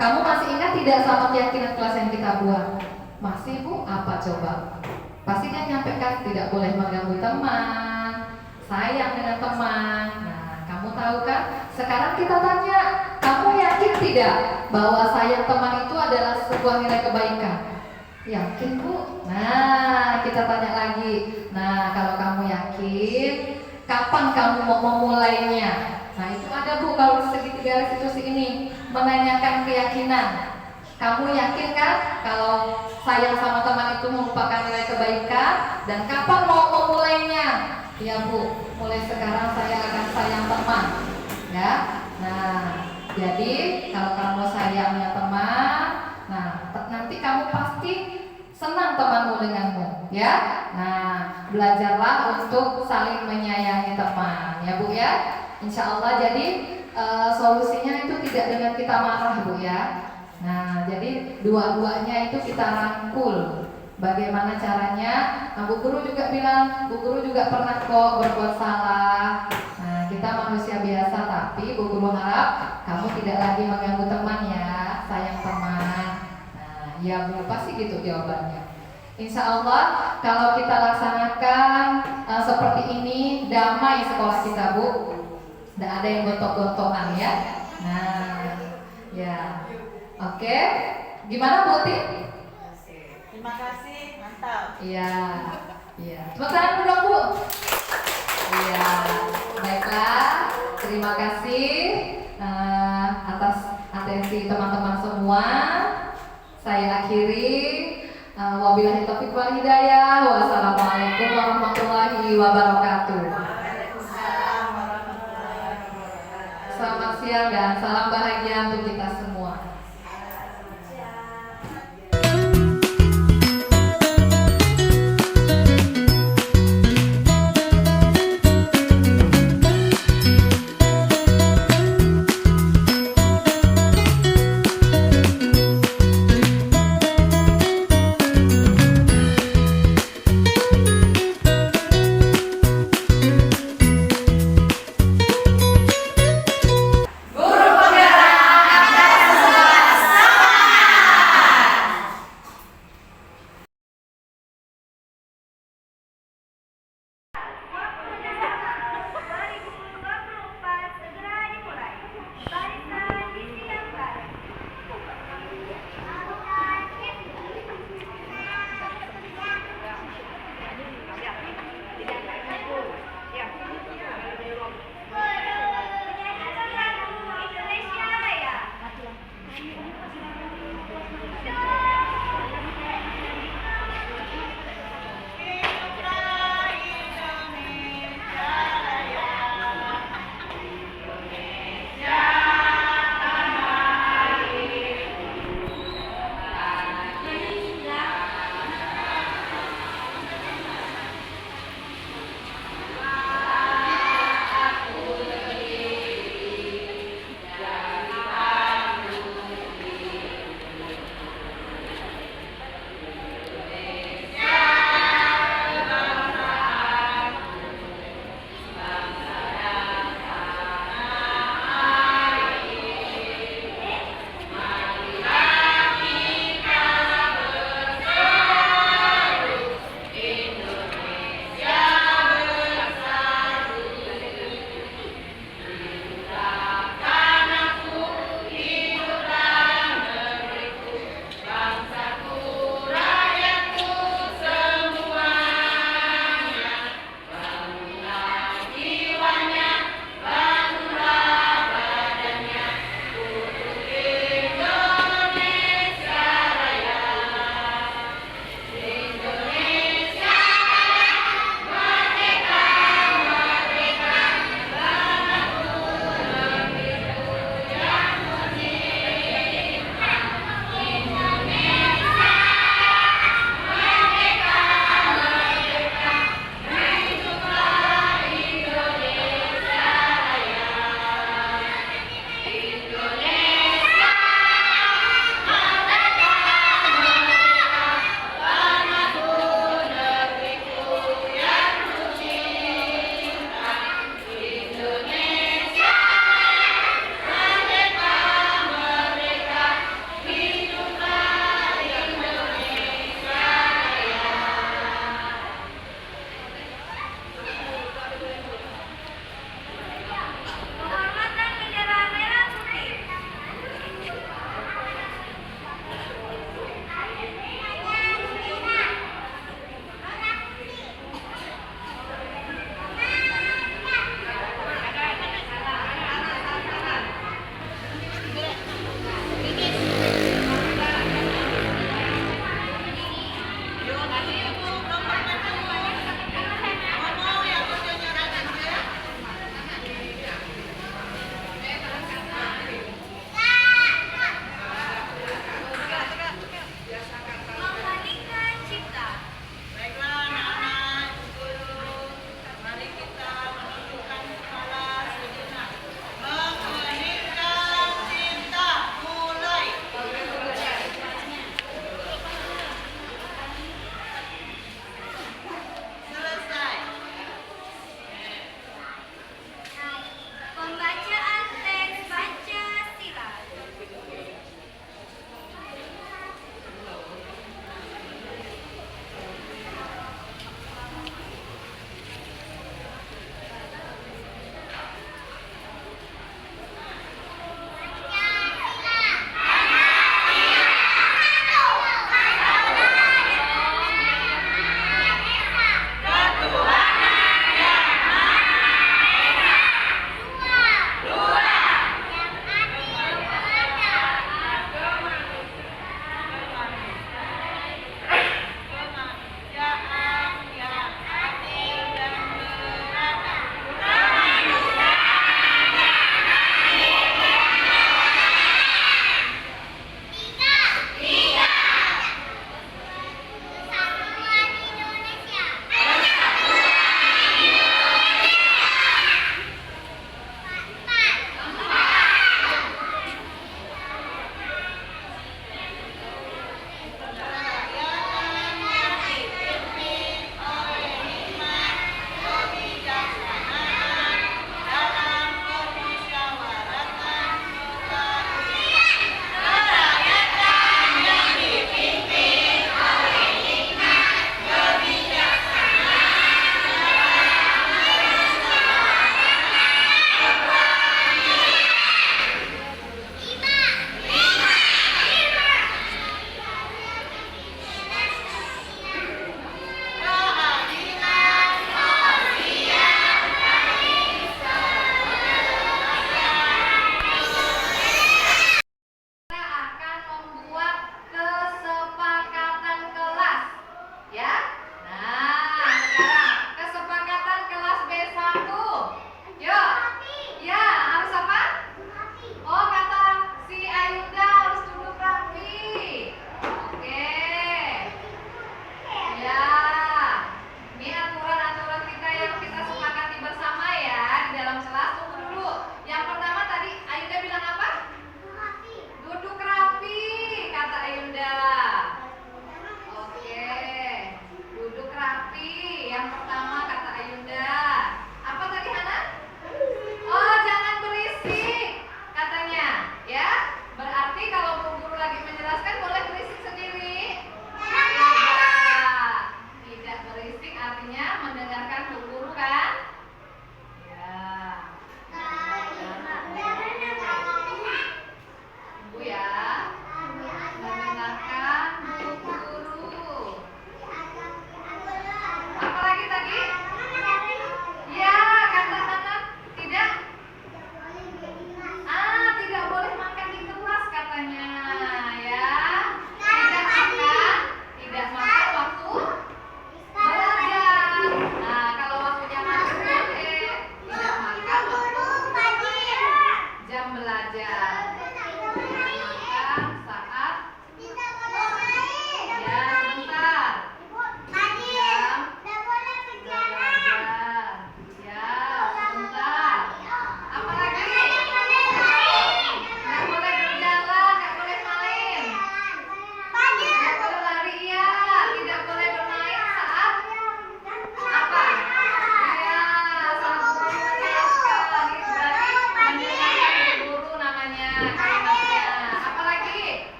Kamu masih ingat tidak sama keyakinan kelas yang kita buat? Masih Bu, apa coba? Pasti dia nyampaikan tidak boleh mengganggu teman, sayang dengan teman. Nah, kamu tahu kan? Sekarang kita tanya, kamu yakin tidak bahwa sayang teman itu adalah sebuah nilai kebaikan? Yakin Bu? Nah, kita tanya lagi. Nah, kalau kamu yakin, kapan kamu mau memulainya? Nah, itu ada Bu kalau segitiga restitusi ini menanyakan keyakinan. Kamu yakin kan kalau sayang sama teman itu merupakan nilai kebaikan, dan kapan mau memulainya? Ya Bu, mulai sekarang saya akan sayang teman. Ya. Nah, jadi kalau kamu sayangnya teman, nah nanti kamu pasti senang temanmu denganmu, ya. Nah, belajarlah untuk saling menyayangi teman, ya Bu ya. Insya Allah jadi solusinya itu tidak dengan kita marah Bu ya. Nah, jadi dua-duanya itu kita rangkul. Bagaimana caranya? Nah, Bu Guru juga bilang, Bu Guru juga pernah kok berbuat salah. Nah, kita manusia biasa, tapi Bu Guru harap kamu tidak lagi mengganggu teman ya, sayang teman. Nah, ya Bu, pasti gitu jawabannya. Insya Allah kalau kita laksanakan seperti ini, damai sekolah kita Bu. Tidak ada yang gontok-gontokan ya. Nah, ya. Oke, gimana Bu Ti? Terima kasih, mantap. Iya, iya. Tepuk tangan dulu dong Bu. Iya, baiklah. Terima kasih atas atensi teman-teman semua. Saya akhiri. Wabillahi taufiq wal hidayah. Wassalamualaikum warahmatullahi wabarakatuh. Selamat siang dan salam bahagia untuk kita semua.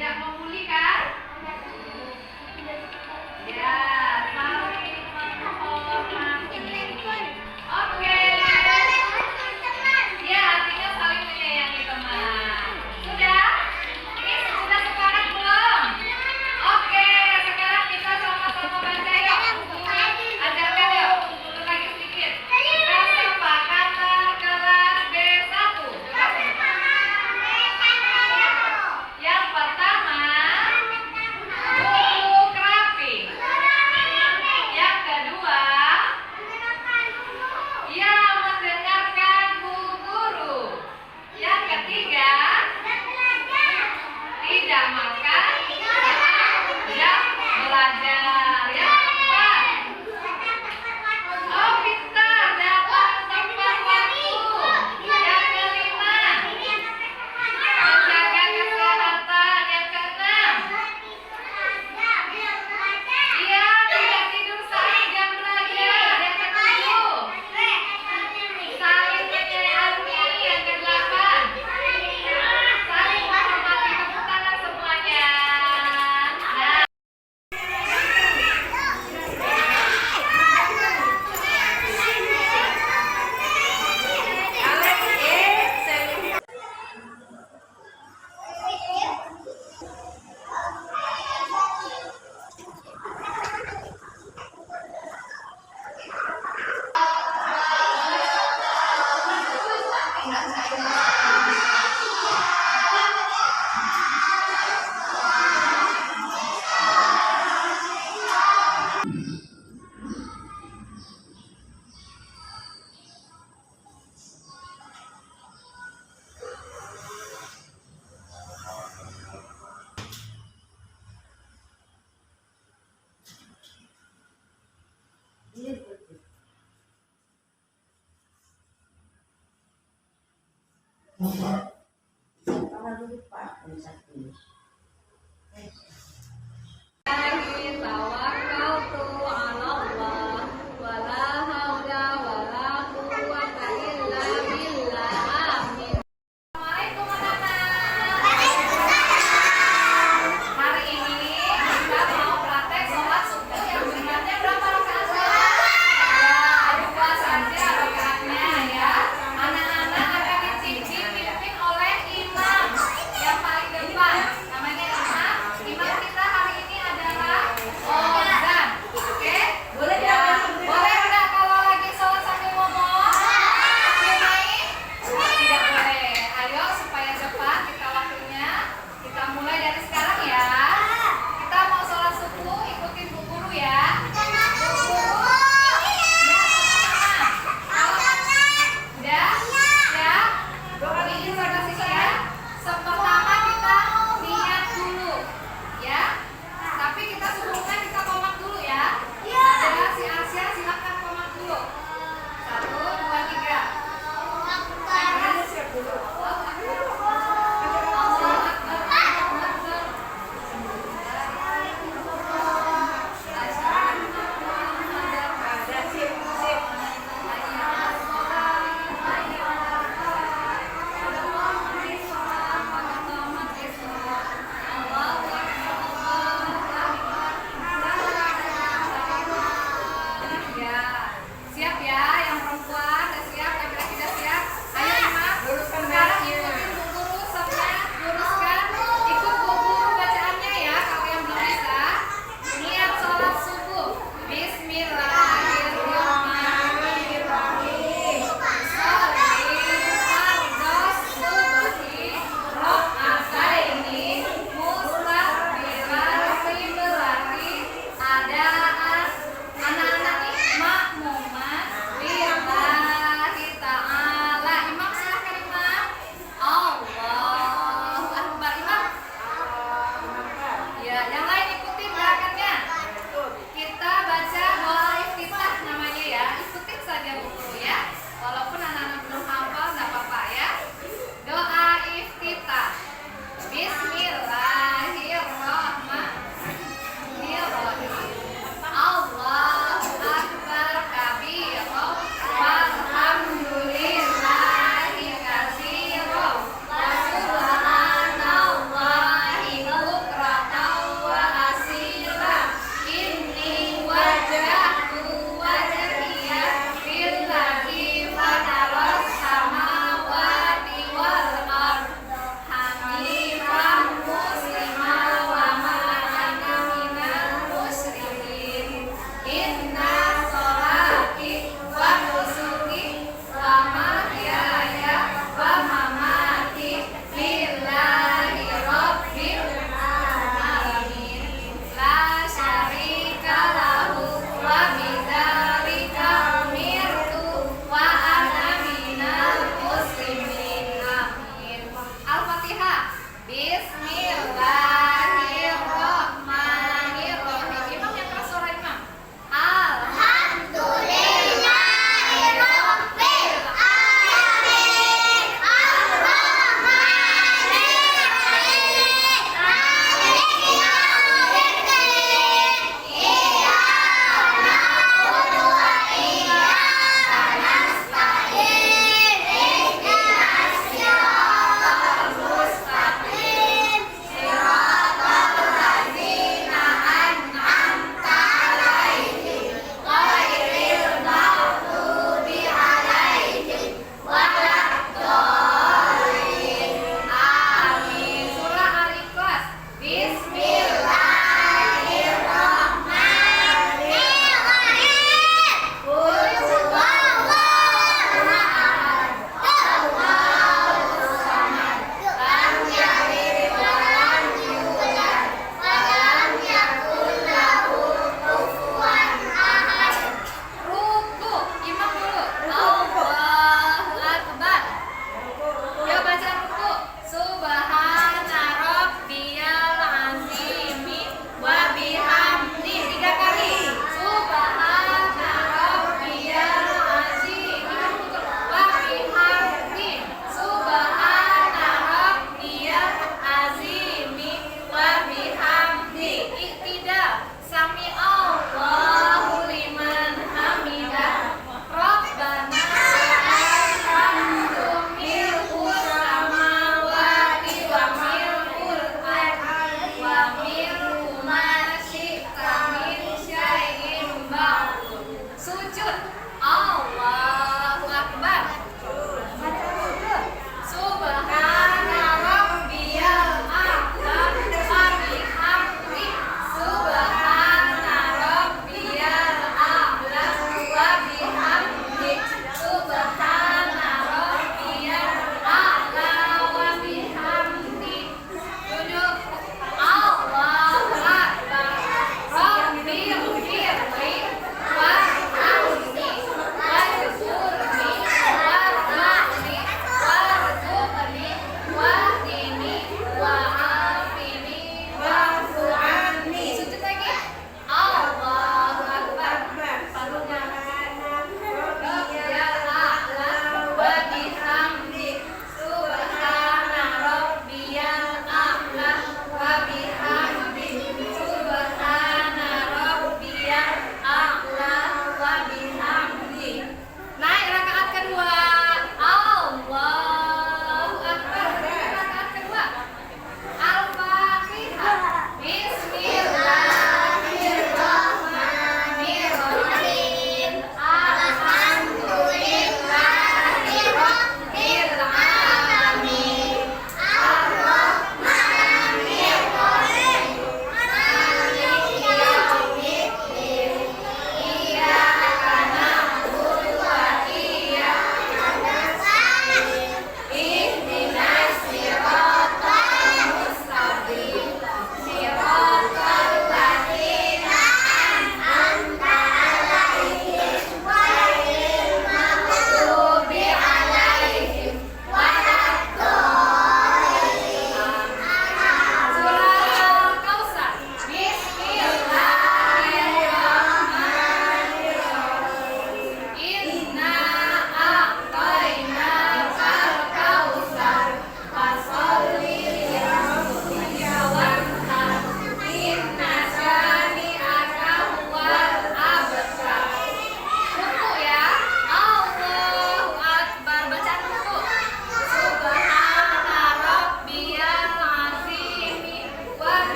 Tidak memulihkan? Ya, saling menghormati. Oke. Ya, artinya saling menyayangi teman. Sudah? Ini sudah sepakat belum? Oke, sekarang kita sama-sama baca yuk. Ajarkan yuk. Turun lagi sedikit. Kesepakatan kelas B1. Yang pertama, duduk rapi. Yang kedua, ya mendengarkan bu guru. Yang ketiga, tidak makan saat jam belajar. Yang keempat, oh pintar, datang tepat waktu. Yang kelima, menjaga kesehatan. Yang keenam, iya tidak tidur saat jam belajar. Yang ketujuh, saling menyayangi. Yang kedelapan, saling menghormati. Tepuk tangan semuanya. Nah, Kalau dulu Pak,